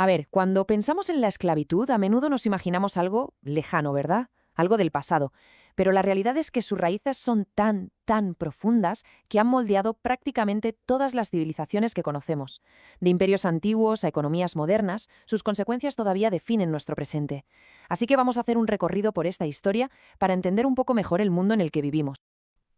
A ver, cuando pensamos en la esclavitud, a menudo nos imaginamos algo lejano, ¿verdad? Algo del pasado. Pero la realidad es que sus raíces son tan profundas que han moldeado prácticamente todas las civilizaciones que conocemos. De imperios antiguos a economías modernas, sus consecuencias todavía definen nuestro presente. Así que vamos a hacer un recorrido por esta historia para entender un poco mejor el mundo en el que vivimos.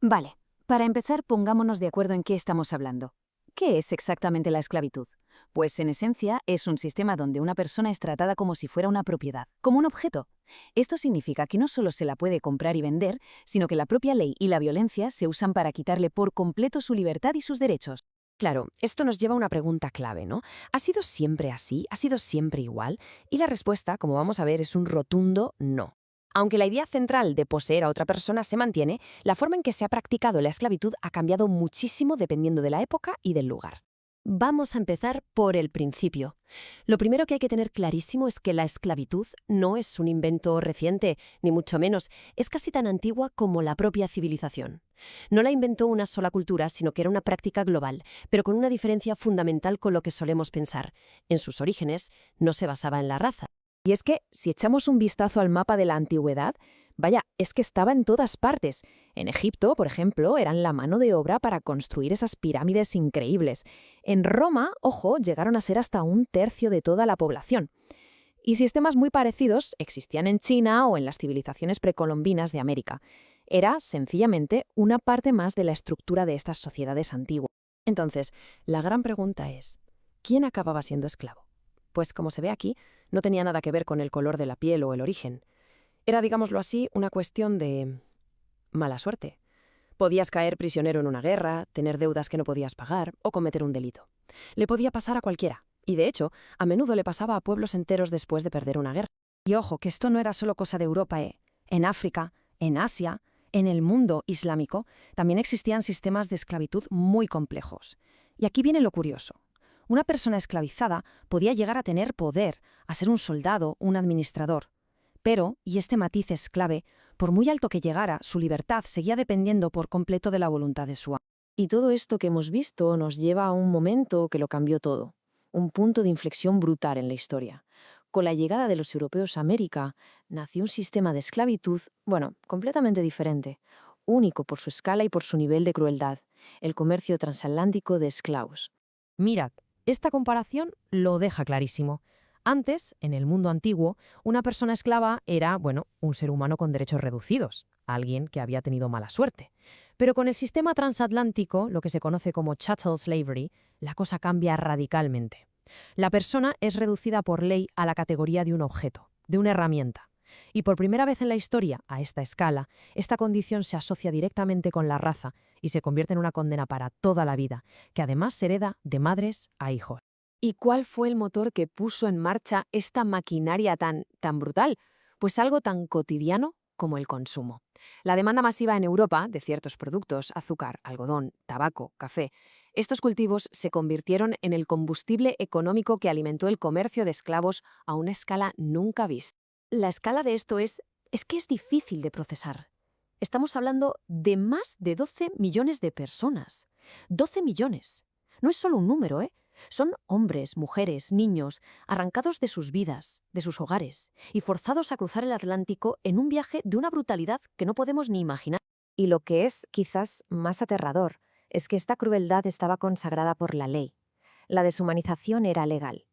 Vale, para empezar, pongámonos de acuerdo en qué estamos hablando. ¿Qué es exactamente la esclavitud? Pues en esencia es un sistema donde una persona es tratada como si fuera una propiedad, como un objeto. Esto significa que no solo se la puede comprar y vender, sino que la propia ley y la violencia se usan para quitarle por completo su libertad y sus derechos. Claro, esto nos lleva a una pregunta clave, ¿no? ¿Ha sido siempre así? ¿Ha sido siempre igual? Y la respuesta, como vamos a ver, es un rotundo no. Aunque la idea central de poseer a otra persona se mantiene, la forma en que se ha practicado la esclavitud ha cambiado muchísimo dependiendo de la época y del lugar. Vamos a empezar por el principio. Lo primero que hay que tener clarísimo es que la esclavitud no es un invento reciente, ni mucho menos, es casi tan antigua como la propia civilización. No la inventó una sola cultura, sino que era una práctica global, pero con una diferencia fundamental con lo que solemos pensar. En sus orígenes no se basaba en la raza. Y es que, si echamos un vistazo al mapa de la antigüedad, vaya, es que estaba en todas partes. En Egipto, por ejemplo, eran la mano de obra para construir esas pirámides increíbles. En Roma, ojo, llegaron a ser hasta un tercio de toda la población. Y sistemas muy parecidos existían en China o en las civilizaciones precolombinas de América. Era, sencillamente, una parte más de la estructura de estas sociedades antiguas. Entonces, la gran pregunta es, ¿quién acababa siendo esclavo? Pues como se ve aquí, no tenía nada que ver con el color de la piel o el origen. Era, digámoslo así, una cuestión de mala suerte. Podías caer prisionero en una guerra, tener deudas que no podías pagar o cometer un delito. Le podía pasar a cualquiera. Y de hecho, a menudo le pasaba a pueblos enteros después de perder una guerra. Y ojo, que esto no era solo cosa de Europa, ¿eh? En África, en Asia, en el mundo islámico, también existían sistemas de esclavitud muy complejos. Y aquí viene lo curioso. Una persona esclavizada podía llegar a tener poder, a ser un soldado, un administrador. Pero, y este matiz es clave, por muy alto que llegara, su libertad seguía dependiendo por completo de la voluntad de su amo. Y todo esto que hemos visto nos lleva a un momento que lo cambió todo. Un punto de inflexión brutal en la historia. Con la llegada de los europeos a América, nació un sistema de esclavitud, bueno, completamente diferente, único por su escala y por su nivel de crueldad, el comercio transatlántico de esclavos. Mirad, esta comparación lo deja clarísimo. Antes, en el mundo antiguo, una persona esclava era, bueno, un ser humano con derechos reducidos, alguien que había tenido mala suerte. Pero con el sistema transatlántico, lo que se conoce como chattel slavery, la cosa cambia radicalmente. La persona es reducida por ley a la categoría de un objeto, de una herramienta. Y por primera vez en la historia, a esta escala, esta condición se asocia directamente con la raza y se convierte en una condena para toda la vida, que además se hereda de madres a hijos. ¿Y cuál fue el motor que puso en marcha esta maquinaria tan brutal? Pues algo tan cotidiano como el consumo. La demanda masiva en Europa de ciertos productos, azúcar, algodón, tabaco, café, estos cultivos se convirtieron en el combustible económico que alimentó el comercio de esclavos a una escala nunca vista. La escala de esto es que es difícil de procesar. Estamos hablando de más de 12 millones de personas. 12 millones. No es solo un número, ¿eh? Son hombres, mujeres, niños, arrancados de sus vidas, de sus hogares, y forzados a cruzar el Atlántico en un viaje de una brutalidad que no podemos ni imaginar. Y lo que es quizás más aterrador es que esta crueldad estaba consagrada por la ley. La deshumanización era legal.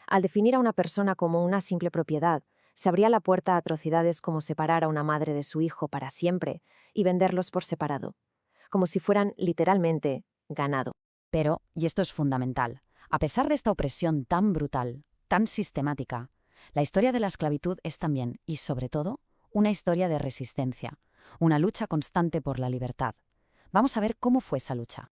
Al definir a una persona como una simple propiedad, se abría la puerta a atrocidades como separar a una madre de su hijo para siempre y venderlos por separado, como si fueran literalmente ganado. Pero, y esto es fundamental, a pesar de esta opresión tan brutal, tan sistemática, la historia de la esclavitud es también, y sobre todo, una historia de resistencia, una lucha constante por la libertad. Vamos a ver cómo fue esa lucha.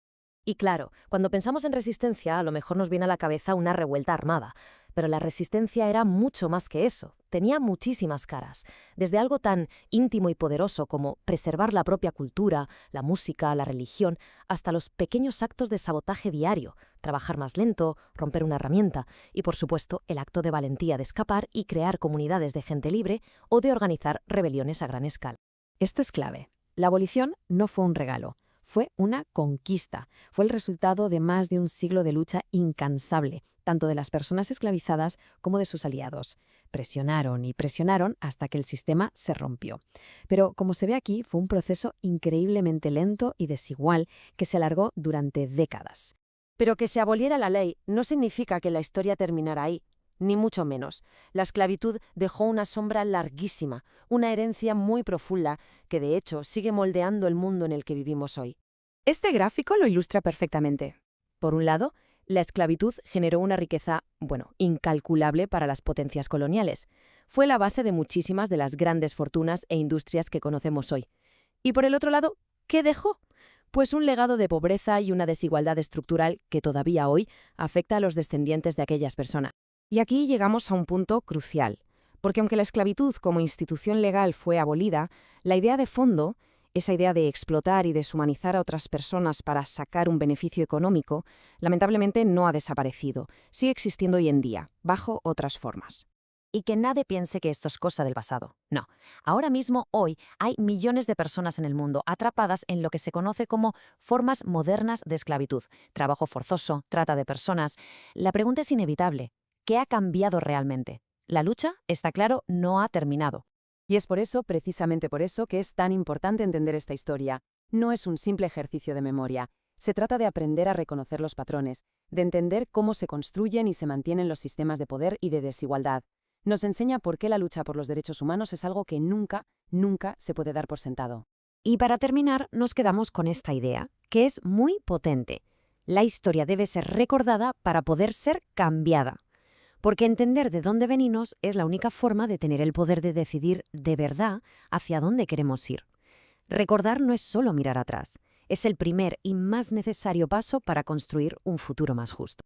Y claro, cuando pensamos en resistencia, a lo mejor nos viene a la cabeza una revuelta armada. Pero la resistencia era mucho más que eso. Tenía muchísimas caras. Desde algo tan íntimo y poderoso como preservar la propia cultura, la música, la religión, hasta los pequeños actos de sabotaje diario, trabajar más lento, romper una herramienta y, por supuesto, el acto de valentía de escapar y crear comunidades de gente libre o de organizar rebeliones a gran escala. Esto es clave. La abolición no fue un regalo. fue una conquista. Fue el resultado de más de un siglo de lucha incansable, tanto de las personas esclavizadas como de sus aliados. Presionaron y presionaron hasta que el sistema se rompió. Pero, como se ve aquí, fue un proceso increíblemente lento y desigual que se alargó durante décadas. Pero que se aboliera la ley no significa que la historia terminara ahí, ni mucho menos. La esclavitud dejó una sombra larguísima, una herencia muy profunda que de hecho sigue moldeando el mundo en el que vivimos hoy. Este gráfico lo ilustra perfectamente. Por un lado, la esclavitud generó una riqueza, incalculable para las potencias coloniales. Fue la base de muchísimas de las grandes fortunas e industrias que conocemos hoy. Y por el otro lado, ¿qué dejó? Pues un legado de pobreza y una desigualdad estructural que todavía hoy afecta a los descendientes de aquellas personas. Y aquí llegamos a un punto crucial, porque aunque la esclavitud como institución legal fue abolida, la idea de fondo, esa idea de explotar y deshumanizar a otras personas para sacar un beneficio económico, lamentablemente no ha desaparecido, sigue existiendo hoy en día, bajo otras formas. Y que nadie piense que esto es cosa del pasado. No. Ahora mismo, hoy, hay millones de personas en el mundo atrapadas en lo que se conoce como formas modernas de esclavitud. Trabajo forzoso, trata de personas. La pregunta es inevitable. ¿Qué ha cambiado realmente? La lucha, está claro, no ha terminado. Y es por eso, precisamente por eso, que es tan importante entender esta historia. No es un simple ejercicio de memoria. Se trata de aprender a reconocer los patrones, de entender cómo se construyen y se mantienen los sistemas de poder y de desigualdad. Nos enseña por qué la lucha por los derechos humanos es algo que nunca, nunca se puede dar por sentado. Y para terminar, nos quedamos con esta idea, que es muy potente. La historia debe ser recordada para poder ser cambiada. Porque entender de dónde venimos es la única forma de tener el poder de decidir de verdad hacia dónde queremos ir. Recordar no es solo mirar atrás, es el primer y más necesario paso para construir un futuro más justo.